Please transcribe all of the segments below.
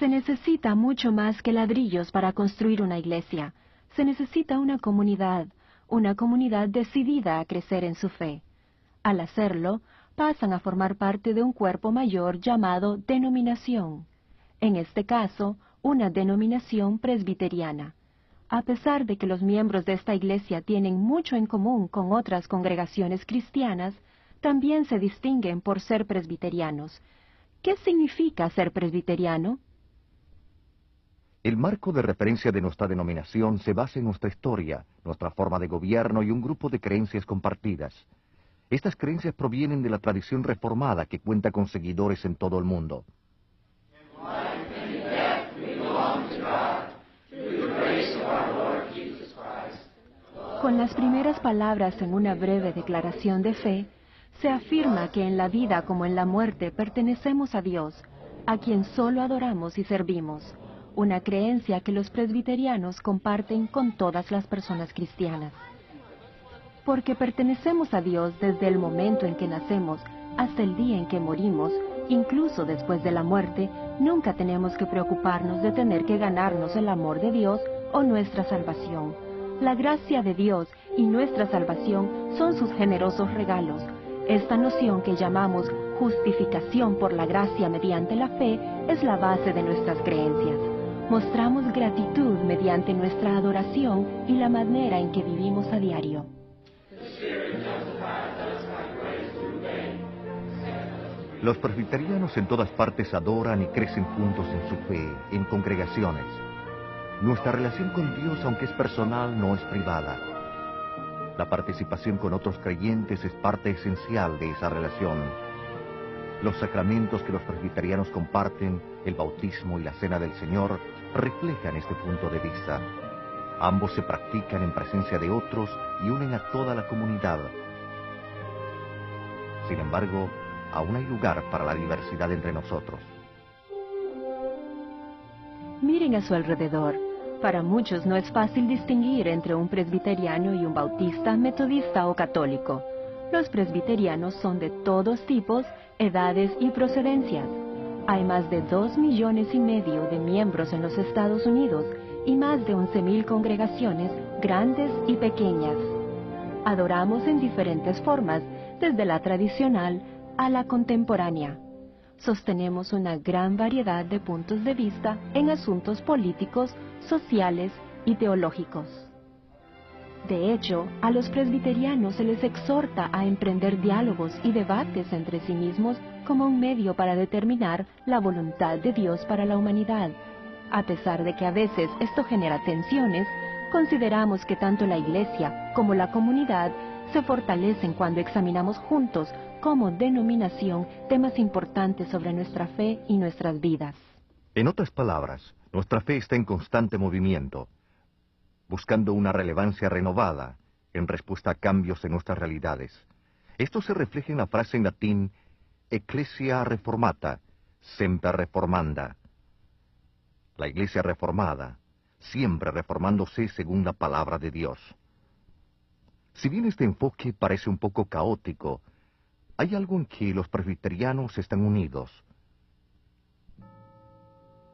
Se necesita mucho más que ladrillos para construir una iglesia. Se necesita una comunidad decidida a crecer en su fe. Al hacerlo, pasan a formar parte de un cuerpo mayor llamado denominación. En este caso, una denominación presbiteriana. A pesar de que los miembros de esta iglesia tienen mucho en común con otras congregaciones cristianas, también se distinguen por ser presbiterianos. ¿Qué significa ser presbiteriano? El marco de referencia de nuestra denominación se basa en nuestra historia, nuestra forma de gobierno y un grupo de creencias compartidas. Estas creencias provienen de la tradición reformada que cuenta con seguidores en todo el mundo. Con las primeras palabras en una breve declaración de fe, se afirma que en la vida como en la muerte pertenecemos a Dios, a quien solo adoramos y servimos, una creencia que los presbiterianos comparten con todas las personas cristianas. Porque pertenecemos a Dios desde el momento en que nacemos hasta el día en que morimos, incluso después de la muerte, nunca tenemos que preocuparnos de tener que ganarnos el amor de Dios o nuestra salvación. La gracia de Dios y nuestra salvación son sus generosos regalos. Esta noción que llamamos justificación por la gracia mediante la fe es la base de nuestras creencias. Mostramos gratitud mediante nuestra adoración y la manera en que vivimos a diario. Los presbiterianos en todas partes adoran y crecen juntos en su fe, en congregaciones. Nuestra relación con Dios, aunque es personal, no es privada. La participación con otros creyentes es parte esencial de esa relación. Los sacramentos que los presbiterianos comparten, el bautismo y la cena del Señor, reflejan este punto de vista. Ambos se practican en presencia de otros y unen a toda la comunidad. Sin embargo, aún hay lugar para la diversidad entre nosotros. Miren a su alrededor. Para muchos no es fácil distinguir entre un presbiteriano y un bautista, metodista o católico. Los presbiterianos son de todos tipos, edades y procedencias. Hay más de 2,5 millones de miembros en los Estados Unidos y más de 11,000 congregaciones grandes y pequeñas. Adoramos en diferentes formas, desde la tradicional a la contemporánea. Sostenemos una gran variedad de puntos de vista en asuntos políticos, sociales y teológicos. De hecho, a los presbiterianos se les exhorta a emprender diálogos y debates entre sí mismos como un medio para determinar la voluntad de Dios para la humanidad. A pesar de que a veces esto genera tensiones, consideramos que tanto la Iglesia como la comunidad se fortalecen cuando examinamos juntos como denominación temas importantes sobre nuestra fe y nuestras vidas. En otras palabras, nuestra fe está en constante movimiento, buscando una relevancia renovada en respuesta a cambios en nuestras realidades. Esto se refleja en la frase en latín Ecclesia reformata, semper reformanda. La Iglesia reformada, siempre reformándose según la palabra de Dios. Si bien este enfoque parece un poco caótico, hay algo en que los presbiterianos están unidos.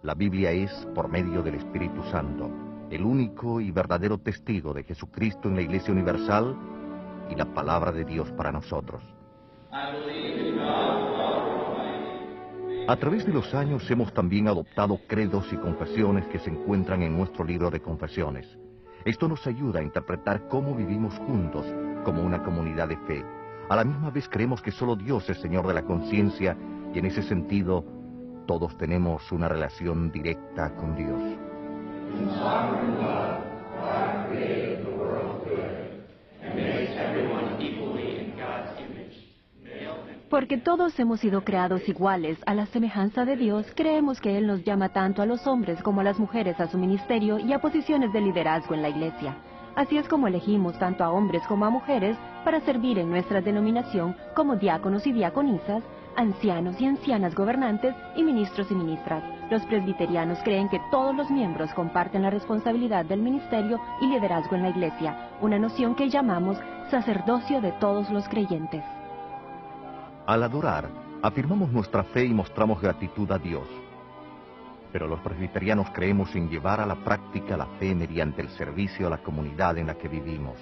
La Biblia es, por medio del Espíritu Santo, el único y verdadero testigo de Jesucristo en la Iglesia Universal y la palabra de Dios para nosotros. A través de los años hemos también adoptado credos y confesiones que se encuentran en nuestro libro de confesiones. Esto nos ayuda a interpretar cómo vivimos juntos como una comunidad de fe. A la misma vez creemos que solo Dios es Señor de la conciencia y en ese sentido todos tenemos una relación directa con Dios. Porque todos hemos sido creados iguales a la semejanza de Dios, creemos que Él nos llama tanto a los hombres como a las mujeres a su ministerio y a posiciones de liderazgo en la Iglesia. Así es como elegimos tanto a hombres como a mujeres para servir en nuestra denominación como diáconos y diaconisas, ancianos y ancianas gobernantes y ministros y ministras. Los presbiterianos creen que todos los miembros comparten la responsabilidad del ministerio y liderazgo en la Iglesia, una noción que llamamos sacerdocio de todos los creyentes. Al adorar, afirmamos nuestra fe y mostramos gratitud a Dios. Pero los presbiterianos creemos en llevar a la práctica la fe mediante el servicio a la comunidad en la que vivimos.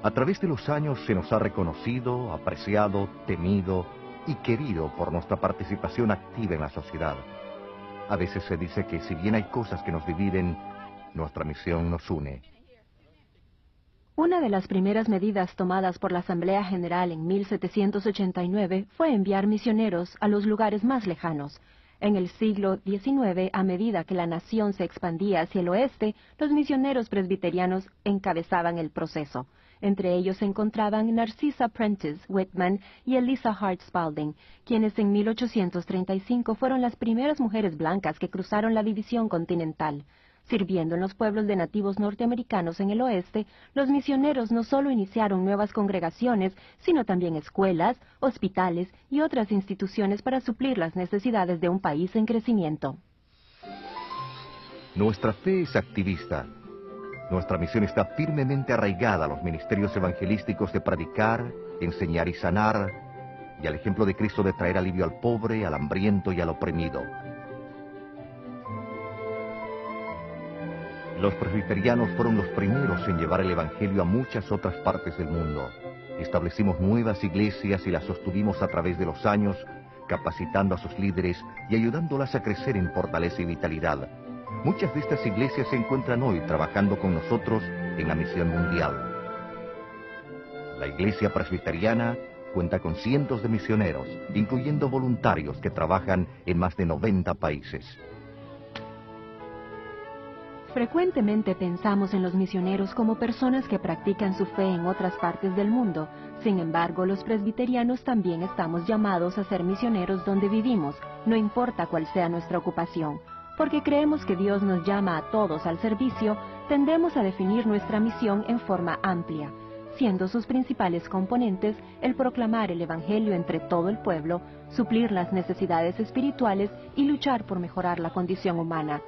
A través de los años se nos ha reconocido, apreciado, temido y querido por nuestra participación activa en la sociedad. A veces se dice que si bien hay cosas que nos dividen, nuestra misión nos une. Una de las primeras medidas tomadas por la Asamblea General en 1789 fue enviar misioneros a los lugares más lejanos. En el siglo XIX, a medida que la nación se expandía hacia el oeste, los misioneros presbiterianos encabezaban el proceso. Entre ellos se encontraban Narcissa Prentice Whitman y Eliza Hart Spalding, quienes en 1835 fueron las primeras mujeres blancas que cruzaron la división continental. Sirviendo en los pueblos de nativos norteamericanos en el oeste, los misioneros no solo iniciaron nuevas congregaciones, sino también escuelas, hospitales y otras instituciones para suplir las necesidades de un país en crecimiento. Nuestra fe es activista. Nuestra misión está firmemente arraigada a los ministerios evangelísticos de predicar, enseñar y sanar, y al ejemplo de Cristo de traer alivio al pobre, al hambriento y al oprimido. Los presbiterianos fueron los primeros en llevar el Evangelio a muchas otras partes del mundo. Establecimos nuevas iglesias y las sostuvimos a través de los años, capacitando a sus líderes y ayudándolas a crecer en fortaleza y vitalidad. Muchas de estas iglesias se encuentran hoy trabajando con nosotros en la misión mundial. La iglesia presbiteriana cuenta con cientos de misioneros, incluyendo voluntarios que trabajan en más de 90 países. Frecuentemente pensamos en los misioneros como personas que practican su fe en otras partes del mundo. Sin embargo, los presbiterianos también estamos llamados a ser misioneros donde vivimos, no importa cuál sea nuestra ocupación. Porque creemos que Dios nos llama a todos al servicio, tendemos a definir nuestra misión en forma amplia, siendo sus principales componentes el proclamar el Evangelio entre todo el pueblo, suplir las necesidades espirituales y luchar por mejorar la condición humana.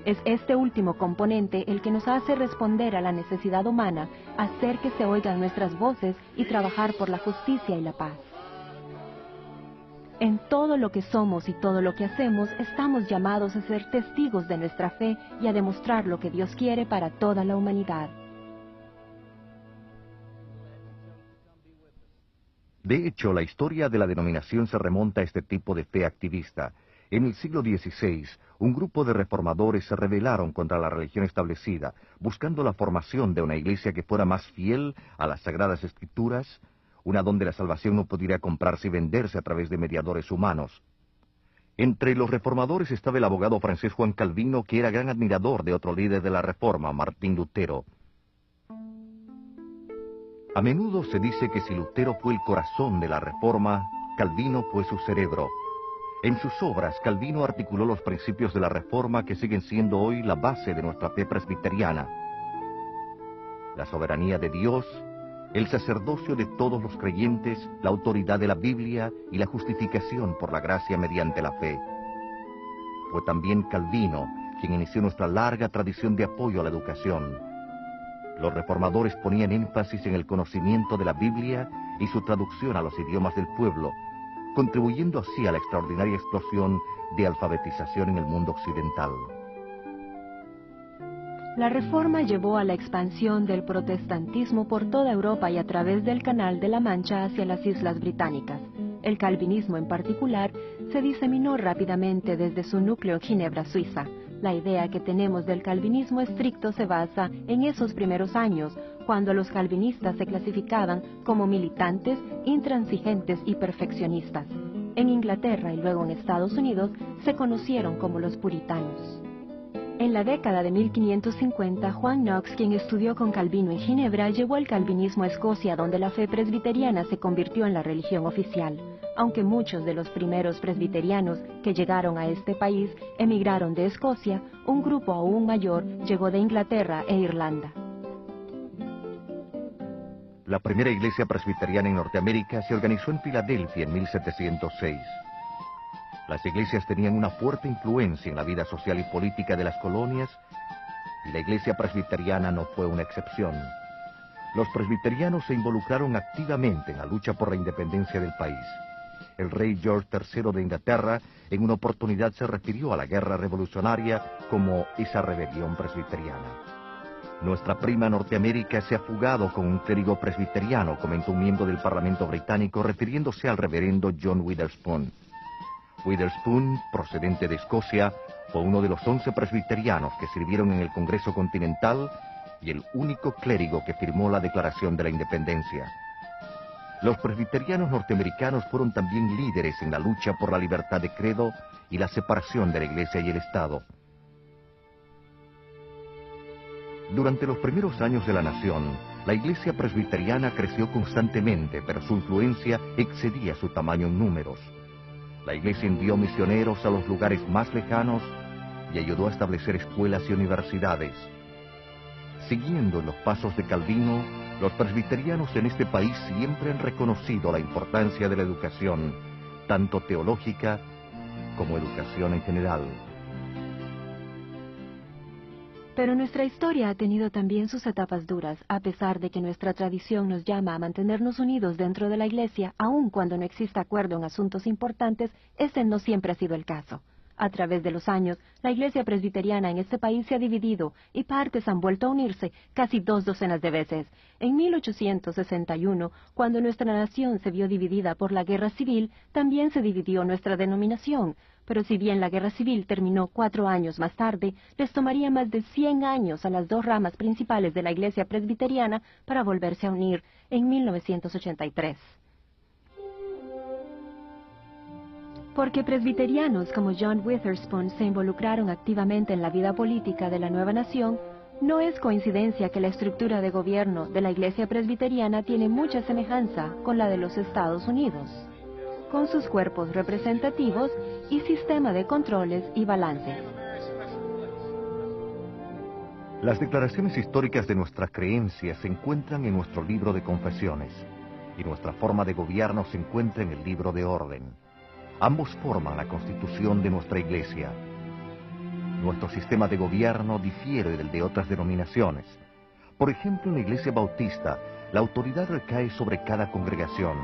Es este último componente el que nos hace responder a la necesidad humana, hacer que se oigan nuestras voces y trabajar por la justicia y la paz. En todo lo que somos y todo lo que hacemos, estamos llamados a ser testigos de nuestra fe y a demostrar lo que Dios quiere para toda la humanidad. De hecho, la historia de la denominación se remonta a este tipo de fe activista. En el siglo XVI, un grupo de reformadores se rebelaron contra la religión establecida, buscando la formación de una iglesia que fuera más fiel a las Sagradas Escrituras, una donde la salvación no pudiera comprarse y venderse a través de mediadores humanos. Entre los reformadores estaba el abogado francés Juan Calvino, que era gran admirador de otro líder de la Reforma, Martín Lutero. A menudo se dice que si Lutero fue el corazón de la Reforma, Calvino fue su cerebro. En sus obras, Calvino articuló los principios de la Reforma que siguen siendo hoy la base de nuestra fe presbiteriana. La soberanía de Dios, el sacerdocio de todos los creyentes, la autoridad de la Biblia y la justificación por la gracia mediante la fe. Fue también Calvino quien inició nuestra larga tradición de apoyo a la educación. Los reformadores ponían énfasis en el conocimiento de la Biblia y su traducción a los idiomas del pueblo, contribuyendo así a la extraordinaria explosión de alfabetización en el mundo occidental. La Reforma llevó a la expansión del protestantismo por toda Europa y a través del Canal de la Mancha hacia las Islas Británicas. El calvinismo en particular se diseminó rápidamente desde su núcleo en Ginebra, Suiza. La idea que tenemos del calvinismo estricto se basa en esos primeros años, cuando los calvinistas se clasificaban como militantes, intransigentes y perfeccionistas. En Inglaterra y luego en Estados Unidos se conocieron como los puritanos. En la década de 1550, Juan Knox, quien estudió con Calvino en Ginebra, llevó el calvinismo a Escocia, donde la fe presbiteriana se convirtió en la religión oficial. Aunque muchos de los primeros presbiterianos que llegaron a este país emigraron de Escocia, un grupo aún mayor llegó de Inglaterra e Irlanda. La primera iglesia presbiteriana en Norteamérica se organizó en Filadelfia en 1706. Las iglesias tenían una fuerte influencia en la vida social y política de las colonias, y la iglesia presbiteriana no fue una excepción. Los presbiterianos se involucraron activamente en la lucha por la independencia del país. El rey George III de Inglaterra en una oportunidad se refirió a la guerra revolucionaria como esa rebelión presbiteriana. Nuestra prima Norteamérica se ha fugado con un clérigo presbiteriano, comentó un miembro del Parlamento británico refiriéndose al reverendo John Witherspoon. Witherspoon, procedente de Escocia, fue uno de los 11 presbiterianos que sirvieron en el Congreso Continental y el único clérigo que firmó la Declaración de la Independencia. Los presbiterianos norteamericanos fueron también líderes en la lucha por la libertad de credo y la separación de la Iglesia y el Estado. Durante los primeros años de la nación, la Iglesia presbiteriana creció constantemente, pero su influencia excedía su tamaño en números. La Iglesia envió misioneros a los lugares más lejanos y ayudó a establecer escuelas y universidades. Siguiendo los pasos de Calvino, los presbiterianos en este país siempre han reconocido la importancia de la educación, tanto teológica como educación en general. Pero nuestra historia ha tenido también sus etapas duras, a pesar de que nuestra tradición nos llama a mantenernos unidos dentro de la Iglesia, aun cuando no exista acuerdo en asuntos importantes, ese no siempre ha sido el caso. A través de los años, la Iglesia presbiteriana en este país se ha dividido y partes han vuelto a unirse casi 2 docenas de veces. En 1861, cuando nuestra nación se vio dividida por la Guerra Civil, también se dividió nuestra denominación. Pero si bien la Guerra Civil terminó 4 años más tarde, les tomaría más de 100 años a las 2 ramas principales de la Iglesia presbiteriana para volverse a unir en 1983. Porque presbiterianos como John Witherspoon se involucraron activamente en la vida política de la nueva nación, no es coincidencia que la estructura de gobierno de la Iglesia presbiteriana tiene mucha semejanza con la de los Estados Unidos, con sus cuerpos representativos y sistema de controles y balances. Las declaraciones históricas de nuestras creencias se encuentran en nuestro libro de confesiones, y nuestra forma de gobierno se encuentra en el libro de orden. Ambos forman la constitución de nuestra Iglesia. Nuestro sistema de gobierno difiere del de otras denominaciones. Por ejemplo, en la Iglesia Bautista, la autoridad recae sobre cada congregación.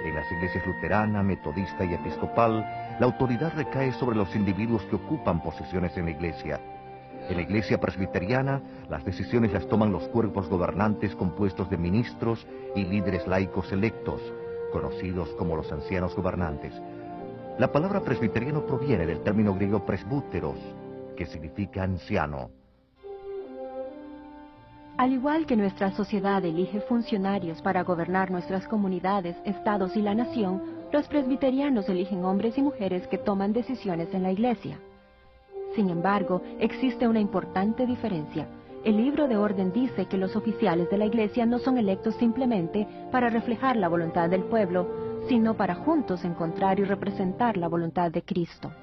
En las iglesias luterana, metodista y episcopal, la autoridad recae sobre los individuos que ocupan posiciones en la Iglesia. En la Iglesia presbiteriana, las decisiones las toman los cuerpos gobernantes compuestos de ministros y líderes laicos electos, conocidos como los ancianos gobernantes. La palabra presbiteriano proviene del término griego presbúteros, que significa anciano. Al igual que nuestra sociedad elige funcionarios para gobernar nuestras comunidades, estados y la nación, los presbiterianos eligen hombres y mujeres que toman decisiones en la Iglesia. Sin embargo, existe una importante diferencia. El libro de orden dice que los oficiales de la Iglesia no son electos simplemente para reflejar la voluntad del pueblo, sino para juntos encontrar y representar la voluntad de Cristo.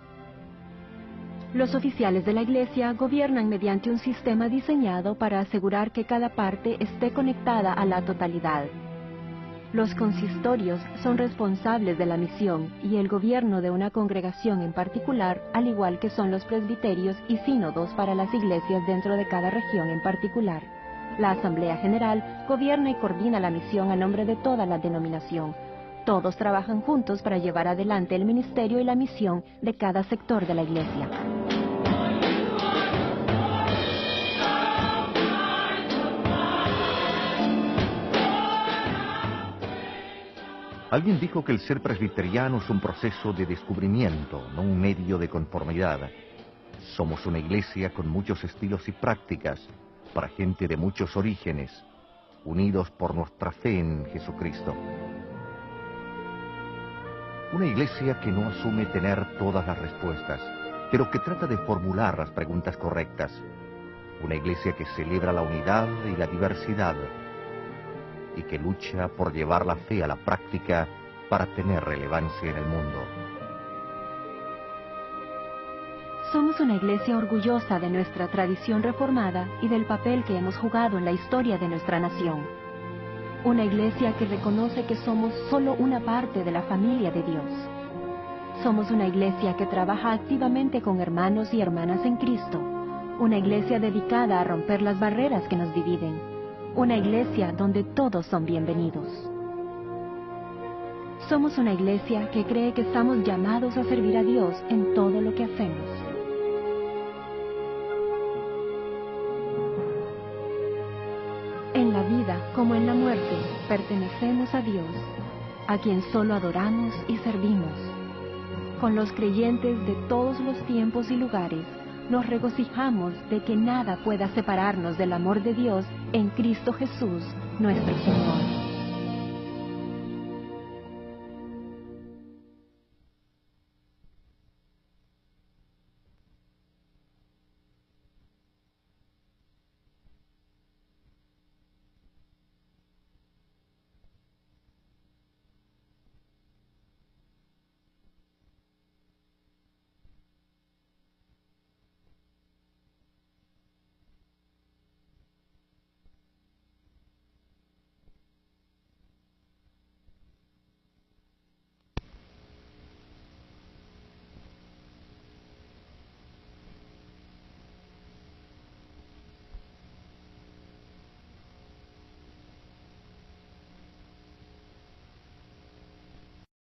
Los oficiales de la Iglesia gobiernan mediante un sistema diseñado para asegurar que cada parte esté conectada a la totalidad. Los consistorios son responsables de la misión y el gobierno de una congregación en particular, al igual que son los presbiterios y sínodos para las iglesias dentro de cada región en particular. La Asamblea General gobierna y coordina la misión a nombre de toda la denominación. Todos trabajan juntos para llevar adelante el ministerio y la misión de cada sector de la Iglesia. Alguien dijo que el ser presbiteriano es un proceso de descubrimiento, no un medio de conformidad. Somos una iglesia con muchos estilos y prácticas, para gente de muchos orígenes, unidos por nuestra fe en Jesucristo. Una iglesia que no asume tener todas las respuestas, pero que trata de formular las preguntas correctas. Una iglesia que celebra la unidad y la diversidad, y que lucha por llevar la fe a la práctica para tener relevancia en el mundo. Somos una iglesia orgullosa de nuestra tradición reformada y del papel que hemos jugado en la historia de nuestra nación. Una iglesia que reconoce que somos solo una parte de la familia de Dios. Somos una iglesia que trabaja activamente con hermanos y hermanas en Cristo. Una iglesia dedicada a romper las barreras que nos dividen. Una iglesia donde todos son bienvenidos. Somos una iglesia que cree que estamos llamados a servir a Dios en todo lo que hacemos. En la vida como en la muerte, pertenecemos a Dios, a quien solo adoramos y servimos. Con los creyentes de todos los tiempos y lugares, nos regocijamos de que nada pueda separarnos del amor de Dios en Cristo Jesús, nuestro Señor.